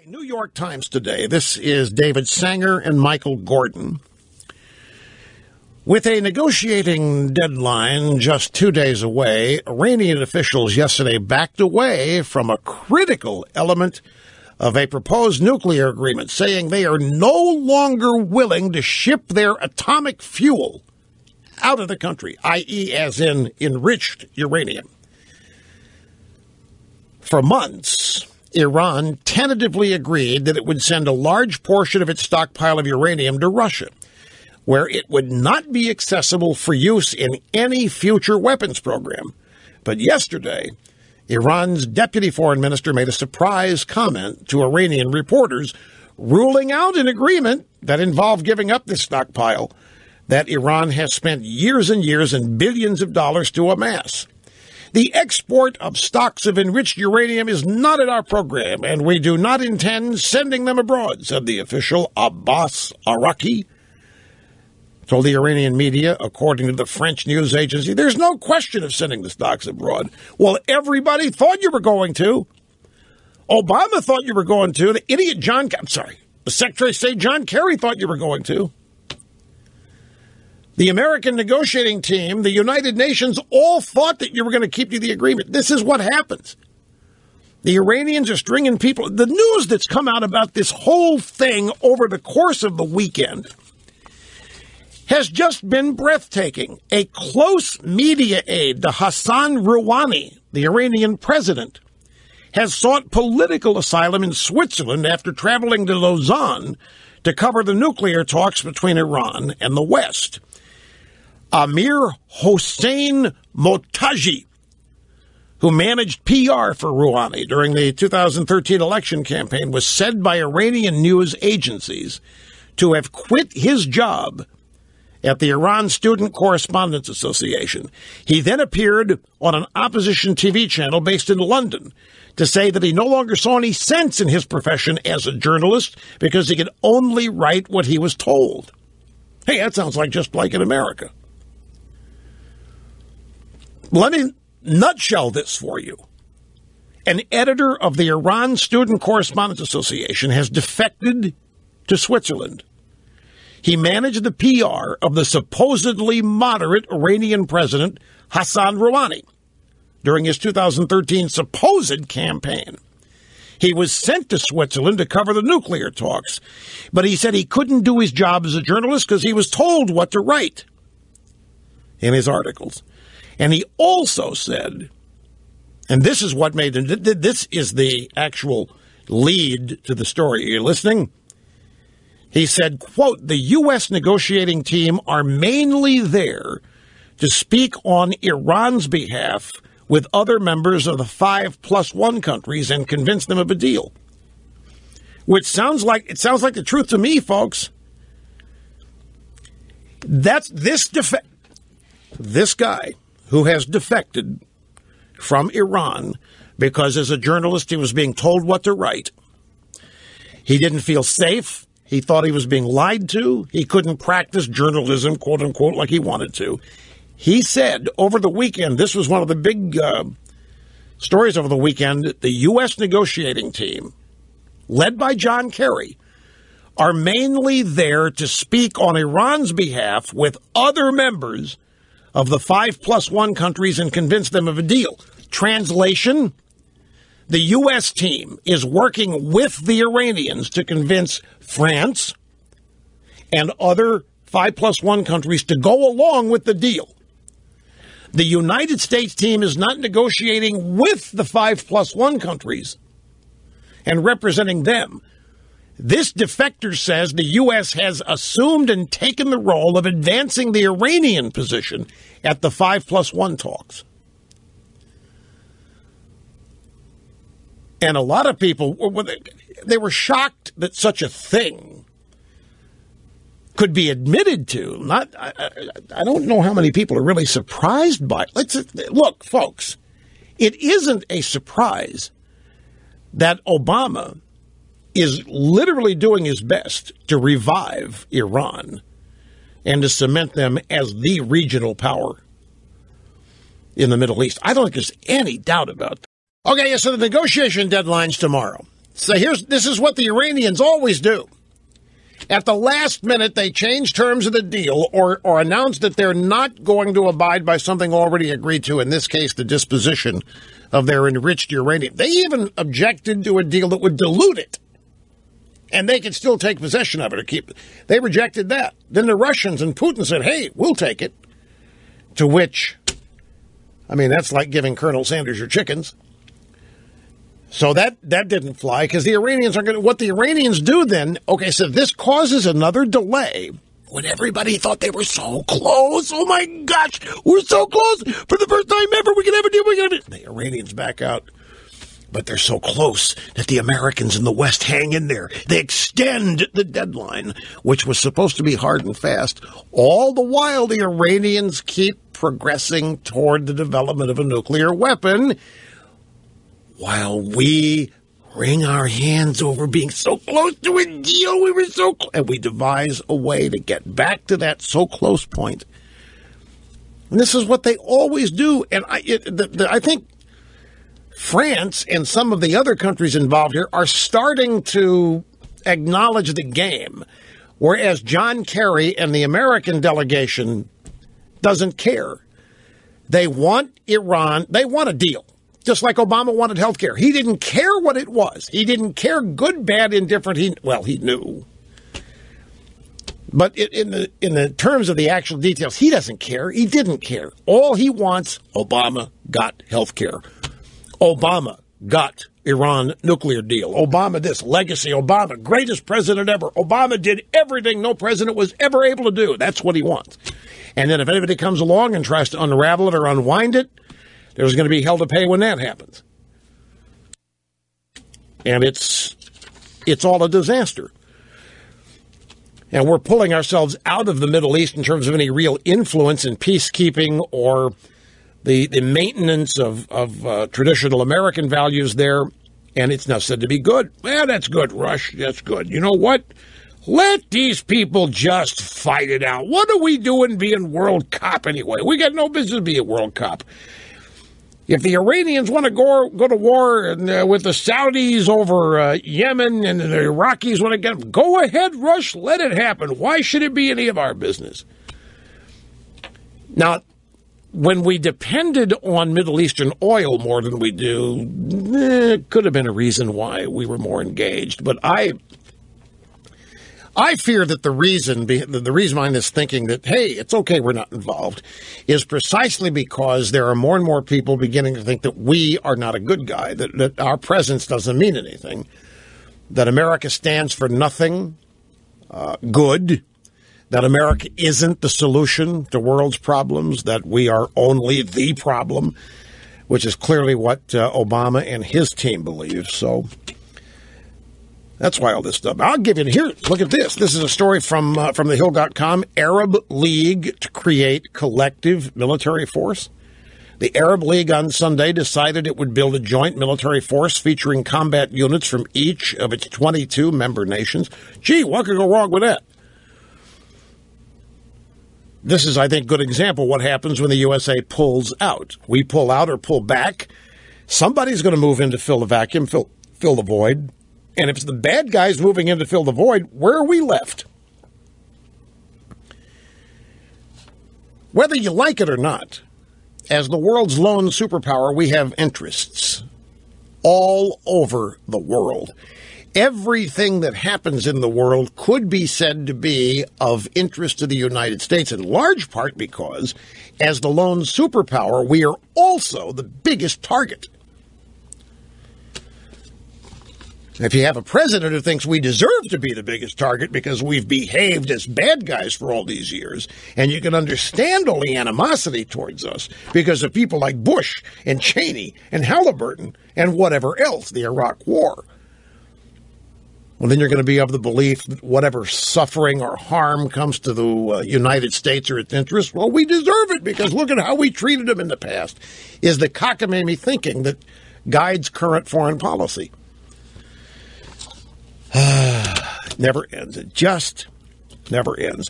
New York Times today. This is David Sanger and Michael Gordon. With a negotiating deadline just 2 days away, Iranian officials yesterday backed away from a critical element of a proposed nuclear agreement, saying they are no longer willing to ship their atomic fuel out of the country, i.e. as in enriched uranium. For months, Iran tentatively agreed that it would send a large portion of its stockpile of uranium to Russia, where it would not be accessible for use in any future weapons program. But yesterday, Iran's deputy foreign minister made a surprise comment to Iranian reporters, ruling out an agreement that involved giving up this stockpile that Iran has spent years and years and billions of dollars to amass. The export of stocks of enriched uranium is not in our program, and we do not intend sending them abroad, said the official Abbas Araki. Told the Iranian media, according to the French news agency, there's no question of sending the stocks abroad. Well, everybody thought you were going to. Obama thought you were going to. The idiot the Secretary of State John Kerry thought you were going to. The American negotiating team, the United Nations, all thought that you were going to keep to the agreement. This is what happens. The Iranians are stringing people. The news that's come out about this whole thing over the course of the weekend has just been breathtaking. A close media aide to Hassan Rouhani, the Iranian president, has sought political asylum in Switzerland after traveling to Lausanne to cover the nuclear talks between Iran and the West. Amir Hossein Motaji, who managed PR for Rouhani during the 2013 election campaign, was said by Iranian news agencies to have quit his job at the Iran Student Correspondents Association. He then appeared on an opposition TV channel based in London to say that he no longer saw any sense in his profession as a journalist because he could only write what he was told. Hey, that sounds like just like in America. Let me nutshell this for you. An editor of the Iran Student Correspondents Association has defected to Switzerland. He managed the PR of the supposedly moderate Iranian president Hassan Rouhani during his 2013 supposed campaign. He was sent to Switzerland to cover the nuclear talks, but he said he couldn't do his job as a journalist because he was told what to write in his articles. And he also said, and this is what made him, this is the actual lead to the story. Are you listening? He said, quote, the U.S. negotiating team are mainly there to speak on Iran's behalf with other members of the 5+1 countries and convince them of a deal. Which sounds like the truth to me, folks. That's this guy who has defected from Iran because as a journalist he was being told what to write. He didn't feel safe. He thought he was being lied to. He couldn't practice journalism, quote unquote, like he wanted to. He said over the weekend, this was one of the big stories over the weekend, the U.S. negotiating team, led by John Kerry, are mainly there to speak on Iran's behalf with other members of the 5+1 countries and convince them of a deal. Translation, the U.S. team is working with the Iranians to convince France and other 5+1 countries to go along with the deal. The United States team is not negotiating with the 5+1 countries and representing them. This defector says the U.S. has assumed and taken the role of advancing the Iranian position at the 5+1 talks. And a lot of people, they were shocked that such a thing could be admitted to. I don't know how many people are really surprised by it. Look, folks, it isn't a surprise that Obama is literally doing his best to revive Iran and to cement them as the regional power in the Middle East. I don't think there's any doubt about that. Okay, so the negotiation deadline's tomorrow. So this is what the Iranians always do. At the last minute, they change terms of the deal or announce that they're not going to abide by something already agreed to, in this case, the disposition of their enriched uranium. They even objected to a deal that would dilute it, and they could still take possession of it or keep it. They rejected that. Then the Russians and Putin said, hey, we'll take it. To which, I mean, that's like giving Colonel Sanders your chickens. So that didn't fly because the Iranians are going to, what the Iranians do then, okay, so this causes another delay when everybody thought they were so close. Oh my gosh, we're so close. For the first time ever, we can have a deal. The Iranians back out. But they're so close that the Americans in the West hang in there. They extend the deadline, which was supposed to be hard and fast. All the while, the Iranians keep progressing toward the development of a nuclear weapon, while we wring our hands over being so close to a deal. We were so close. And we devise a way to get back to that so close point. And this is what they always do. And I think France and some of the other countries involved here are starting to acknowledge the game, whereas John Kerry and the American delegation doesn't care. They want Iran. They want a deal. Just like Obama wanted health care. He didn't care what it was. He didn't care, good, bad, indifferent. He knew. But in the terms of the actual details, he doesn't care. He didn't care. All he wants, Obama got health care. Obama got Iran nuclear deal. Obama this, legacy, Obama, greatest president ever. Obama did everything no president was ever able to do. That's what he wants. And then if anybody comes along and tries to unravel it or unwind it, there's going to be hell to pay when that happens. And it's all a disaster. And we're pulling ourselves out of the Middle East in terms of any real influence in peacekeeping or the maintenance of traditional American values there. And it's now said to be good. Well, that's good, Rush. That's good. You know what? Let these people just fight it out. What are we doing being world cop anyway? We got no business being world cop. If the Iranians want to go to war with the Saudis over Yemen and the Iraqis want to get them, go ahead, Rush, let it happen. Why should it be any of our business? Now, when we depended on Middle Eastern oil more than we do, it could have been a reason why we were more engaged. But I fear that the reason behind this thinking that, hey, it's okay, we're not involved, is precisely because there are more and more people beginning to think that we are not a good guy, that our presence doesn't mean anything, that America stands for nothing good, that America isn't the solution to world's problems, that we are only the problem, which is clearly what Obama and his team believe. So that's why all this stuff. I'll give you here. Look at this. This is a story from thehill.com. Arab League to create collective military force. The Arab League on Sunday decided it would build a joint military force featuring combat units from each of its 22 member nations. Gee, what could go wrong with that? This is, I think, a good example of what happens when the USA pulls out. We pull out or pull back. Somebody's going to move in to fill the vacuum, fill the void. And if it's the bad guys moving in to fill the void, where are we left? Whether you like it or not, as the world's lone superpower, we have interests all over the world. Everything that happens in the world could be said to be of interest to the United States, in large part because, as the lone superpower, we are also the biggest target. If you have a president who thinks we deserve to be the biggest target because we've behaved as bad guys for all these years, and you can understand all the animosity towards us because of people like Bush and Cheney and Halliburton and whatever else, the Iraq War, well, then you're going to be of the belief that whatever suffering or harm comes to the United States or its interests, well, we deserve it because look at how we treated them in the past, is the cockamamie thinking that guides current foreign policy. Never ends. It just never ends.